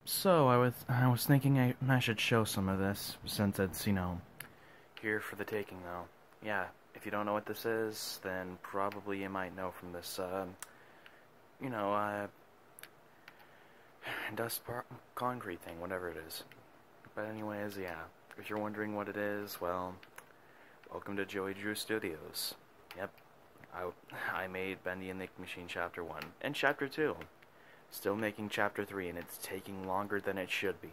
So I was thinking I should show some of this since it's here for the taking though. Yeah, if you don't know what this is, then probably you might know from this you know uh concrete thing, whatever it is. But anyways, yeah, if you're wondering what it is, well, welcome to Joey Drew Studios. Yep, I made Bendy and the Ink Machine Chapter 1 and Chapter 2. Still making Chapter 3, and it's taking longer than it should be.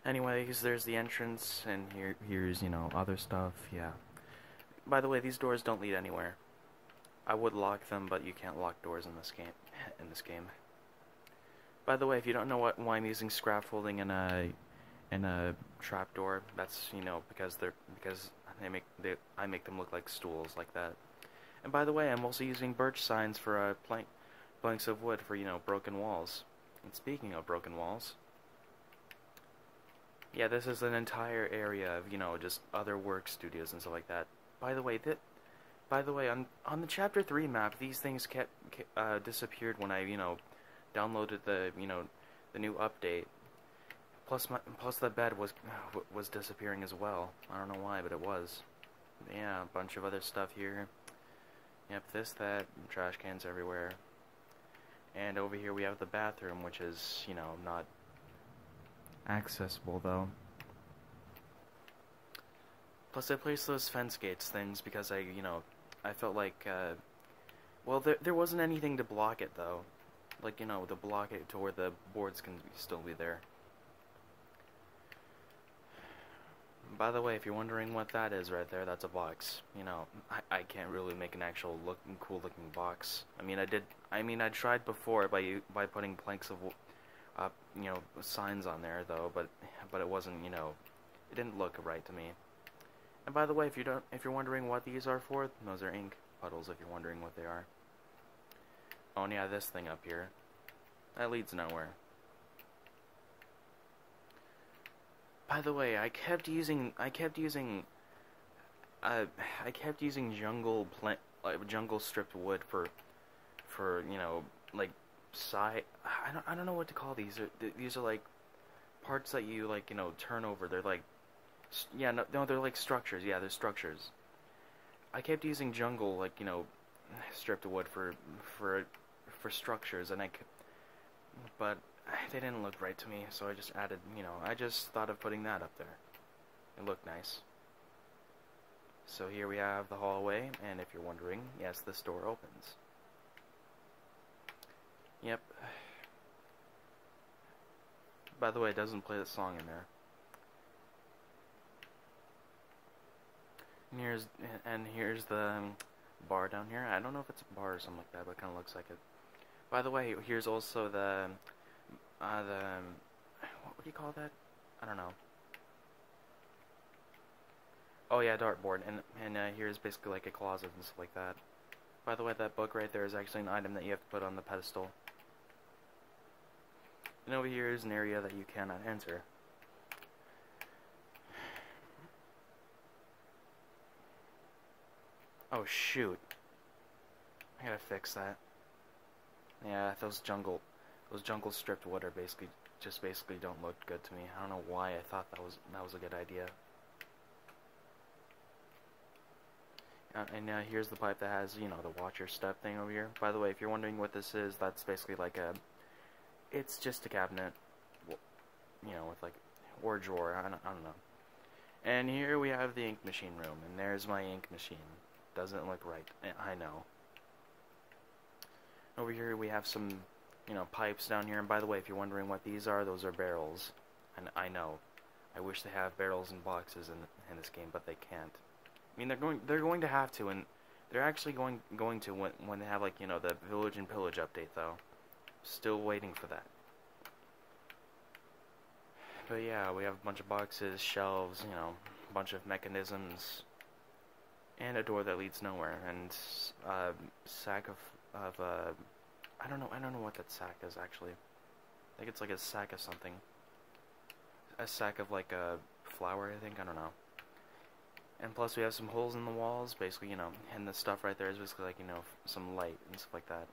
Anyways, there's the entrance, and here's, other stuff, yeah. By the way, these doors don't lead anywhere. I would lock them, but you can't lock doors in this game. By the way, if you don't know why I'm using scaffolding in a trapdoor, that's, because I make them look like stools like that. And by the way, I'm also using birch signs for planks of wood for, broken walls. And speaking of broken walls, yeah, this is an entire area of, just other work studios and stuff like that. By the way, on the Chapter 3 map, these things disappeared when I, downloaded the new update. Plus the bed was disappearing as well. I don't know why, but it was. Yeah, a bunch of other stuff here. Yep, that, trash cans everywhere. And over here we have the bathroom, which is, not accessible though. Plus I placed those fence gates things because I felt like, well, there wasn't anything to block it though. Like, to block it to where the boards can still be there. By the way, if you're wondering what that is right there, that's a box. I can't really make an actual cool looking box. I tried before by putting planks of signs on there though, but it wasn't, it didn't look right to me. And by the way, if you're wondering what these are for, those are ink puddles if you're wondering what they are. Oh, and yeah, this thing up here. That leads nowhere. By the way, I kept using jungle stripped wood for like I don't know what to call these. These are like parts that you turn over. They're like no, they're like structures. Yeah, they're structures. I kept using jungle stripped wood for structures, and but they didn't look right to me, so I just added, I just thought of putting that up there. It looked nice. So here we have the hallway, and if you're wondering, yes, this door opens. Yep. By the way, it doesn't play the song in there. And here's the bar down here. I don't know if it's a bar or something like that, but it kind of looks like it. By the way, here's also the what do you call that? I don't know. Oh yeah, dartboard, and here's basically like a closet and stuff like that. By the way, that book right there is actually an item that you have to put on the pedestal. And over here is an area that you cannot enter. Oh shoot. I gotta fix that. Yeah, those jungle stripped wood are basically don't look good to me. I don't know why I thought that was a good idea. And here's the pipe that has, the watch your step thing over here. By the way, if you're wondering what this is, that's basically like it's just a cabinet, with like, or a drawer, I don't know. And here we have the ink machine room, and there's my ink machine. Doesn't look right, I know. Over here we have some, pipes down here, and by the way, if you're wondering what these are, those are barrels. And I know, I wish they have barrels and boxes in this game, but they can't. They're going to have to, and they're actually going to when they have the Village and Pillage update though. Still waiting for that. But yeah, we have a bunch of boxes, shelves, a bunch of mechanisms, and a door that leads nowhere, and a sack of I don't know what that sack is actually. I think it's like a sack of something. A sack of a flour, I think, I don't know. And plus we have some holes in the walls, basically, and the stuff right there is basically some light and stuff like that.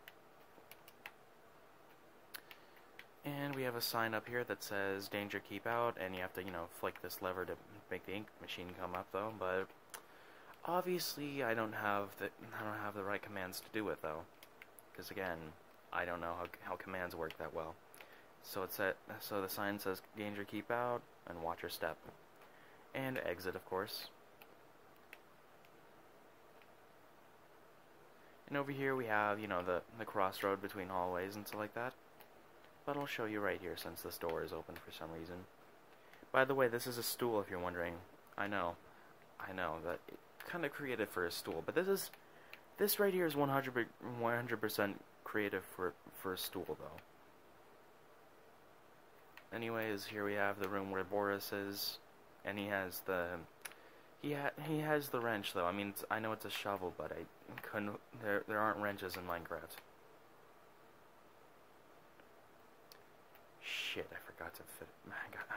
we have a sign up here that says danger, keep out, and you have to, flick this lever to make the ink machine come up though, but obviously I don't have the right commands to do it though, because again, I don't know how commands work that well. So so the sign says danger, keep out, and watch your step. And exit, of course. And over here we have, the crossroad between hallways and stuff like that. But I'll show you right here since this door is open for some reason. By the way, this is a stool if you're wondering. I know that kind of creative for a stool, but this right here is 100% creative for a stool though. Anyways, here we have the room where Boris is, and he has the wrench though. I mean, I know it's a shovel, but there aren't wrenches in Minecraft. Shit, I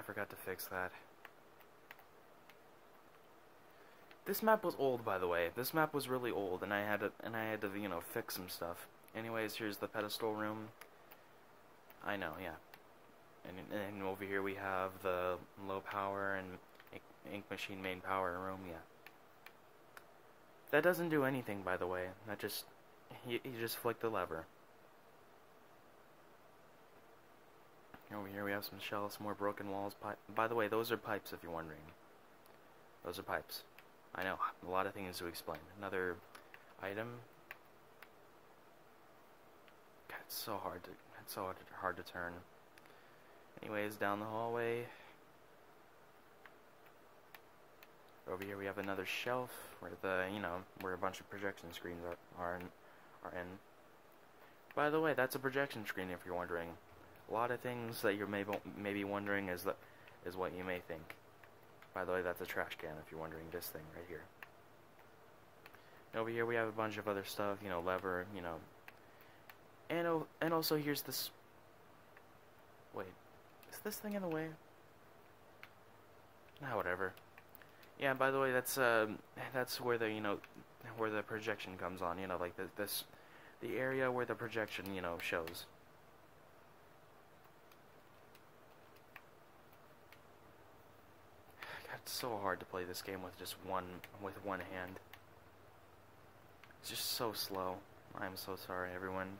forgot to fix that. This map was old, by the way. This map was really old, and I had to fix some stuff. Anyways, here's the pedestal room. I know, yeah. And over here we have the low power and ink machine main power room, yeah. That doesn't do anything, by the way. That just you just flick the lever. Over here we have some shelves, more broken walls. By the way, those are pipes if you're wondering. Those are pipes. I know, a lot of things to explain. Another item. God, it's so hard to turn. Anyways, down the hallway. Over here we have another shelf where where a bunch of projection screens are in. By the way, that's a projection screen if you're wondering. A lot of things that you're maybe wondering is what you may think. By the way, that's a trash can if you're wondering, this thing right here. And over here we have a bunch of other stuff, lever, and also here's this. Wait, is this thing in the way? Nah, whatever. Yeah, by the way, that's where where the projection comes on, like the area where the projection, shows. God, it's so hard to play this game with one hand. It's just so slow. I'm so sorry, everyone.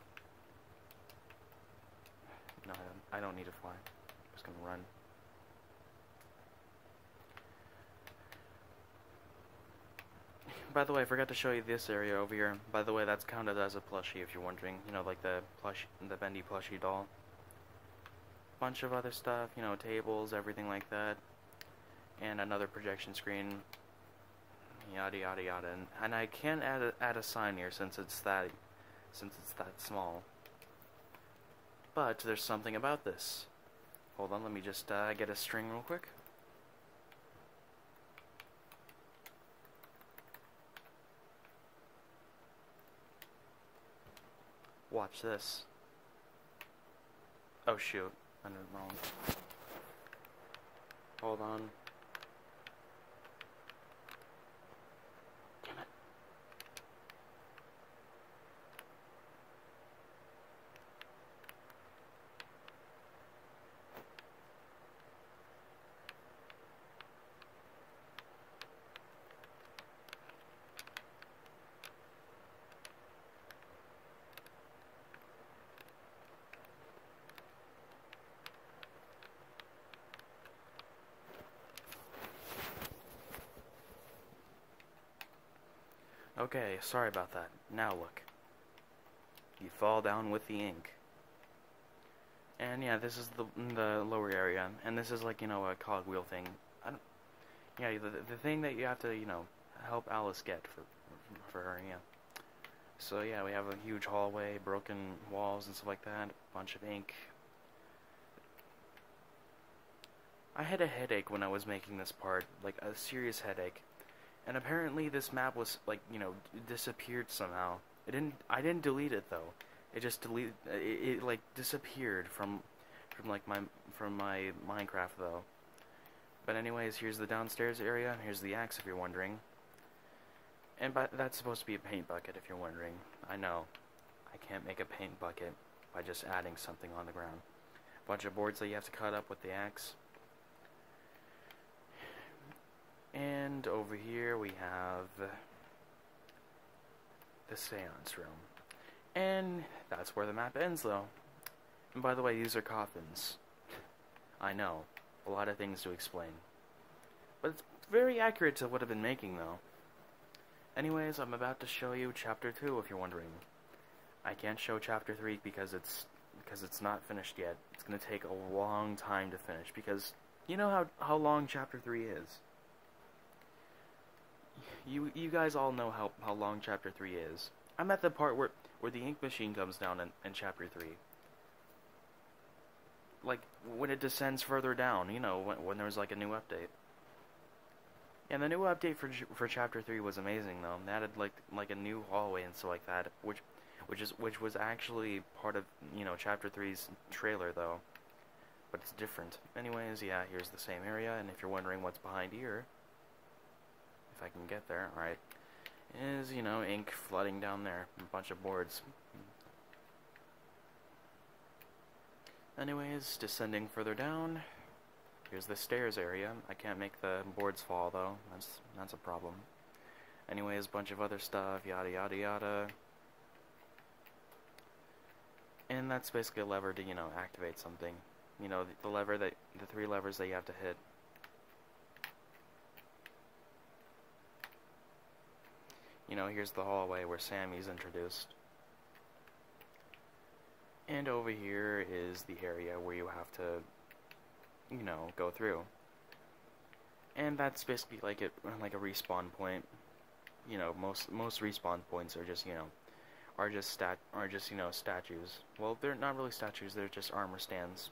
No, I don't need to fly. I'm just gonna run. By the way, I forgot to show you this area over here. By the way, that's counted as a plushie if you're wondering. Like the bendy plushie doll. Bunch of other stuff, tables, everything like that. And another projection screen. Yada yada yada. And I can't add a sign here since it's that small. But there's something about this. Hold on, let me just get a string real quick. Watch this. Oh shoot, I did it wrong. Hold on. Damn it. Okay, sorry about that. Now look. You fall down with the ink. And yeah, this is the lower area, and this is like, a cogwheel thing. Yeah, the thing that you have to, help Alice get for her, yeah. So yeah, we have a huge hallway, broken walls and stuff like that, a bunch of ink. I had a headache when I was making this part, like a serious headache. And apparently this map was disappeared somehow. I didn't delete it though. It just it like disappeared from my Minecraft though. But anyways, here's the downstairs area. Here's the axe if you're wondering. And that's supposed to be a paint bucket if you're wondering. I know. I can't make a paint bucket by just adding something on the ground. bunch of boards that you have to cut up with the axe. And over here we have the seance room. And that's where the map ends, though. And by the way, these are coffins. I know, a lot of things to explain. But it's very accurate to what I've been making, though. Anyways, I'm about to show you Chapter 2, if you're wondering. I can't show Chapter 3 because it's not finished yet. It's going to take a long time to finish, because you know how long Chapter 3 is. You guys all know how long Chapter 3 is. I'm at the part where the ink machine comes down in Chapter 3. Like, when it descends further down, you know, when there's like a new update. And the new update for Chapter 3 was amazing, though. They added like a new hallway and stuff like that, which was actually part of, you know, Chapter 3's trailer, though. But it's different. Anyways, yeah, here's the same area, and if you're wondering what's behind here, if I can get there, alright, is, you know, ink flooding down there, a bunch of boards. Anyways, descending further down, here's the stairs area. I can't make the boards fall, though. That's a problem. Anyways, bunch of other stuff, yada yada yada. And that's basically a lever to, you know, activate something. You know, the 3 levers that you have to hit. You know, here's the hallway where Sammy's introduced. And over here is the area where you have to, you know, go through. And that's basically like a respawn point. You know, most respawn points are just, you know, you know, statues. Well, they're not really statues, they're just armor stands.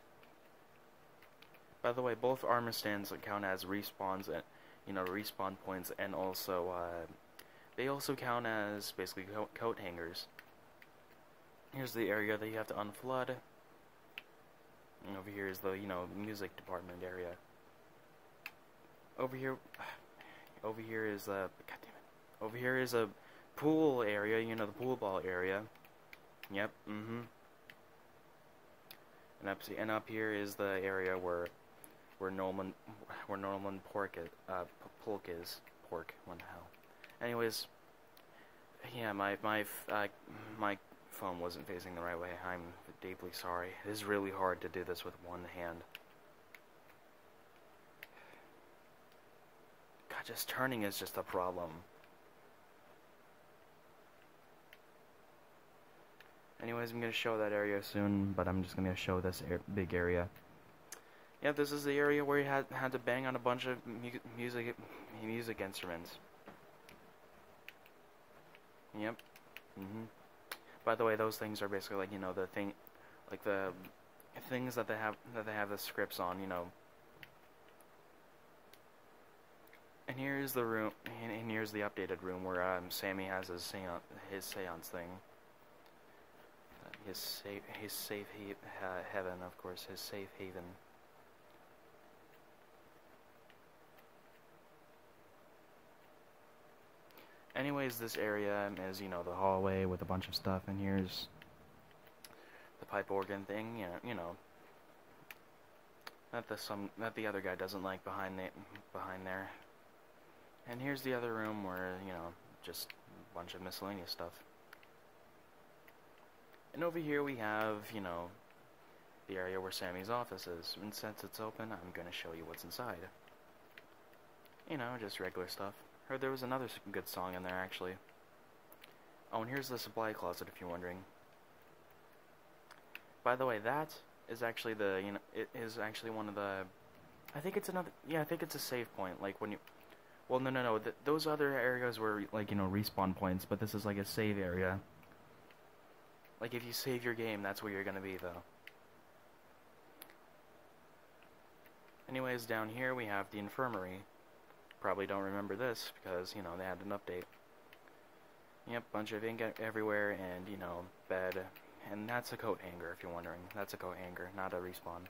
By the way, both armor stands count as respawns and, you know, respawn points, and also they also count as basically coat hangers. Here's the area that you have to unflood. And over here is the, you know, music department area. Over here is over here is a pool area, you know, the pool ball area. Yep, And up here is the area where Norman Polk is. Pork, what the hell. Anyways, yeah, my phone wasn't facing the right way. I'm deeply sorry. It is really hard to do this with one hand. God, just turning is just a problem. Anyways, I'm going to show that area soon, but I'm just going to show this big area. Yeah, this is the area where you had to bang on a bunch of music instruments. Yep. By the way, those things are basically like, you know, the things that they have the scripts on, you know. And here's the room, and here's the updated room where Sammy has his seance thing. His safe heaven, of course, his safe haven. Anyways, this area is, you know, the hallway with a bunch of stuff, and here's the pipe organ thing, you know, that the other guy doesn't like behind there. And here's the other room where, you know, just a bunch of miscellaneous stuff. And over here we have, you know, the area where Sammy's office is. And since it's open, I'm going to show you what's inside. You know, just regular stuff. Heard there was another good song in there, actually. Oh, and here's the supply closet, if you're wondering. By the way, that is actually the, you know, it is actually one of the, I think it's another, yeah, I think it's a save point, like when you, well, no, those other areas were, like, you know, respawn points, but this is like a save area. Like, if you save your game, that's where you're gonna be, though. Anyways, down here we have the infirmary. Probably don't remember this, because, you know, they had an update. Yep, bunch of ink everywhere, and, you know, bed. And that's a coat hanger, if you're wondering. That's a coat hanger, not a respawn.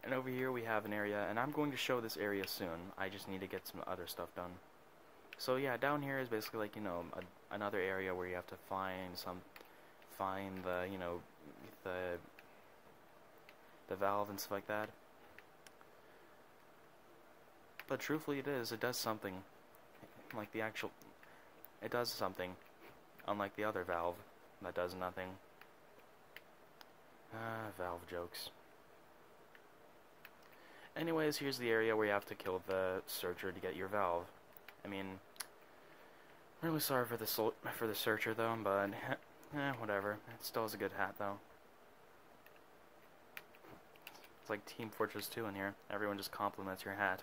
And over here we have an area, and I'm going to show this area soon. I just need to get some other stuff done. So yeah, down here is basically like, you know, another area where you have to find the, you know, the valve and stuff like that. But truthfully it does something. Like the actual... It does something. Unlike the other valve that does nothing. Valve jokes. Anyways, here's the area where you have to kill the searcher to get your valve. I mean, I'm really sorry for the searcher though, but whatever. It still is a good hat though. It's like Team Fortress 2 in here. Everyone just compliments your hat.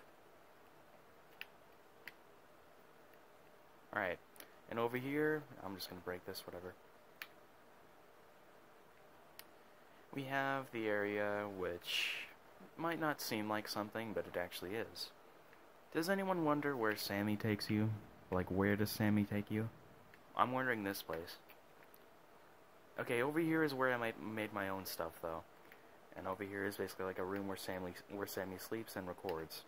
Alright, and over here, I'm just gonna break this, whatever. We have the area which might not seem like something, but it actually is. Does anyone wonder where Sammy takes you? Like, where does Sammy take you? I'm wondering this place. Okay, over here is where I made my own stuff, though. And over here is basically like a room where Sammy sleeps and records.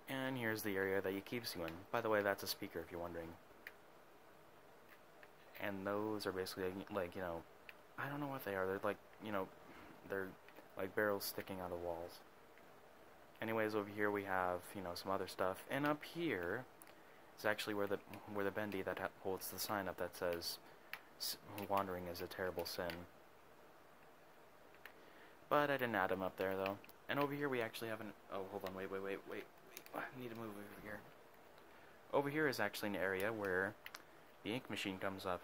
And here's the area that he keeps you in. By the way, that's a speaker if you're wondering. And those are basically, like, you know, I don't know what they are. They're like, you know, they're like barrels sticking out of walls. Anyways, over here we have, you know, some other stuff. And up here is actually where the bendy that holds the sign up that says wandering is a terrible sin. But I didn't add him up there, though. And over here we actually have an... Oh, hold on, wait. I need to move over here. Over here is actually an area where the ink machine comes up.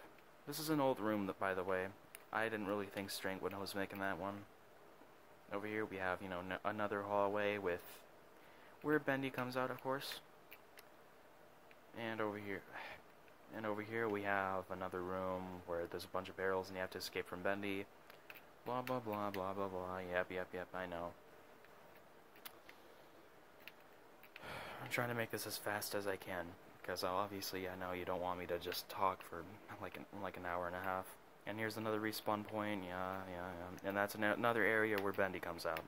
This is an old room, by the way. I didn't really think straight when I was making that one. Over here we have, you know, another hallway with... where Bendy comes out, of course. And over here we have another room where there's a bunch of barrels and you have to escape from Bendy. Blah, blah, blah, blah, blah, blah. Yep, I know. I'm trying to make this as fast as I can, because obviously I know you don't want me to just talk for like an hour and a half. And here's another respawn point, yeah. And that's another area where Bendy comes out.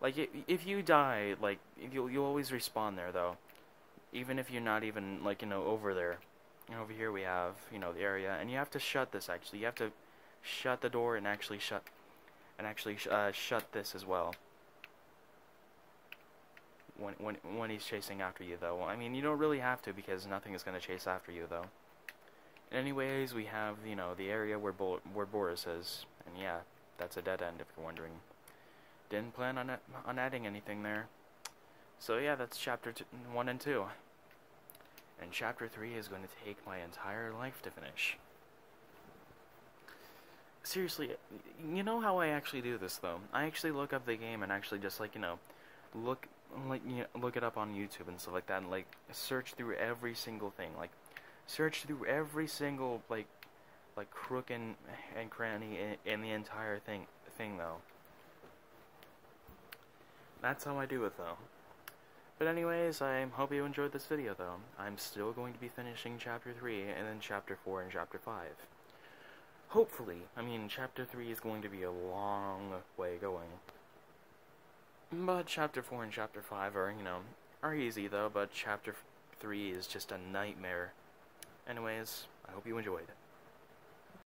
Like, if you die, like, you'll always respawn there, though. Even if you're not even, like, you know, over there. And over here we have, you know, the area, and you have to shut this, actually. You have to shut the door and actually shut this as well. When he's chasing after you, though. I mean, you don't really have to, because nothing is going to chase after you, though. Anyways, we have, you know, the area where Boris is, and yeah, that's a dead end, if you're wondering. Didn't plan on adding anything there. So yeah, that's chapter 1 and 2. And chapter 3 is going to take my entire life to finish. Seriously, you know how I actually do this, though? I actually look up the game and actually just, like, you know, look it up on YouTube and stuff like that, and, like, search through every single thing, like, search through every single, like crook and cranny in the entire thing, though. That's how I do it, though. But anyways, I hope you enjoyed this video, though. I'm still going to be finishing chapter 3, and then chapter 4 and chapter 5. Hopefully. I mean, chapter 3 is going to be a long way going. But chapter 4 and chapter 5 are, you know, are easy, though, but chapter 3 is just a nightmare. Anyways, I hope you enjoyed.